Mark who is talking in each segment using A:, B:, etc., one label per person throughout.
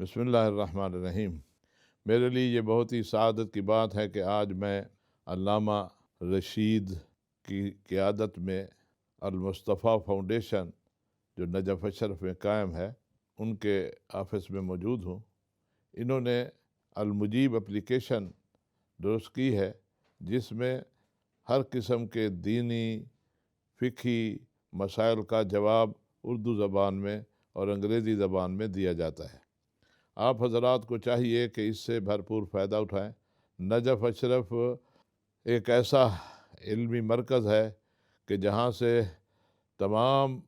A: بسم اللہ الرحمن الرحیم۔ میرے لیے یہ بہت ہی سعادت کی بات ہے کہ آج میں علامہ رشید کی قیادت میں المصطفیٰ فاؤنڈیشن جو نجف اشرف میں قائم ہے ان کے آفس میں موجود ہوں۔ انہوں نے المجیب اپلیکیشن درست کی ہے جس میں ہر قسم کے دینی فقہی مسائل کا جواب اردو زبان میں اور انگریزی زبان میں دیا جاتا ہے۔ آپ حضرات کو چاہیے کہ اس سے بھرپور فائدہ اٹھائیں۔ نجف اشرف ایک ایسا علمی مرکز ہے کہ جہاں سے تمام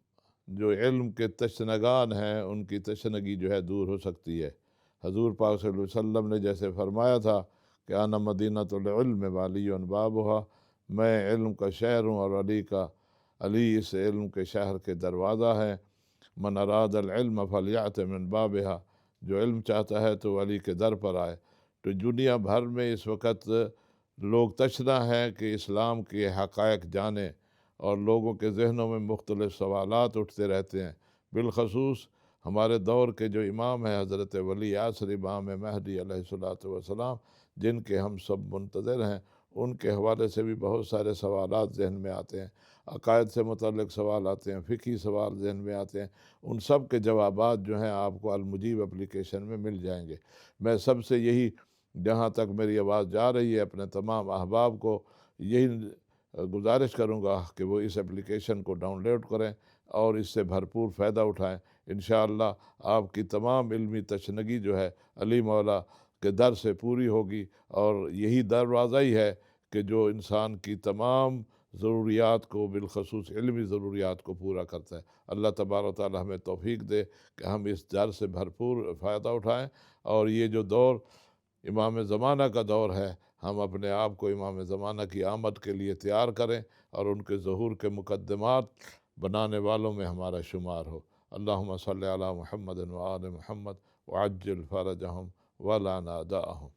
A: جو علم کے تشنگان ہیں ان کی تشنگی جو ہے دور ہو سکتی ہے۔ حضور پاک صلی اللہ علیہ وسلم نے جیسے فرمایا تھا کہ انا مدینۃ العلم والی بابھا، میں علم کا شہر ہوں اور علی اس علم کے شہر کے دروازہ ہے۔ من اراد العلم فلیأت من بابھا، جو علم چاہتا ہے تو علی کے در پر آئے۔ تو دنیا بھر میں اس وقت لوگ تشنا ہے کہ اسلام کے حقائق جانیں، اور لوگوں کے ذہنوں میں مختلف سوالات اٹھتے رہتے ہیں۔ بالخصوص ہمارے دور کے جو امام ہیں حضرت ولی عصر امام مہدی علیہ الصلوۃ والسلام، جن کے ہم سب منتظر ہیں، ان کے حوالے سے بھی بہت سارے سوالات ذہن میں آتے ہیں۔ عقائد سے متعلق سوال آتے ہیں، فقہی سوال ذہن میں آتے ہیں۔ ان سب کے جوابات جو ہیں آپ کو المجیب اپلیکیشن میں مل جائیں گے۔ میں سب سے یہی، جہاں تک میری آواز جا رہی ہے، اپنے تمام احباب کو یہی گزارش کروں گا کہ وہ اس اپلیکیشن کو ڈاؤن لوڈ کریں اور اس سے بھرپور فائدہ اٹھائیں۔ انشاءاللہ آپ کی تمام علمی تشنگی جو ہے علی مولا کے در سے پوری ہوگی، اور یہی دروازہ ہی ہے کہ جو انسان کی تمام ضروریات کو، بالخصوص علمی ضروریات کو پورا کرتا ہے۔ اللہ تبارک و تعالی ہمیں توفیق دے کہ ہم اس در سے بھرپور فائدہ اٹھائیں، اور یہ جو دور امام زمانہ کا دور ہے، ہم اپنے آپ کو امام زمانہ کی آمد کے لیے تیار کریں اور ان کے ظہور کے مقدمات بنانے والوں میں ہمارا شمار ہو۔ اللہم صلی علی محمد و آل محمد وعجل فرجہم ولا نادعہم۔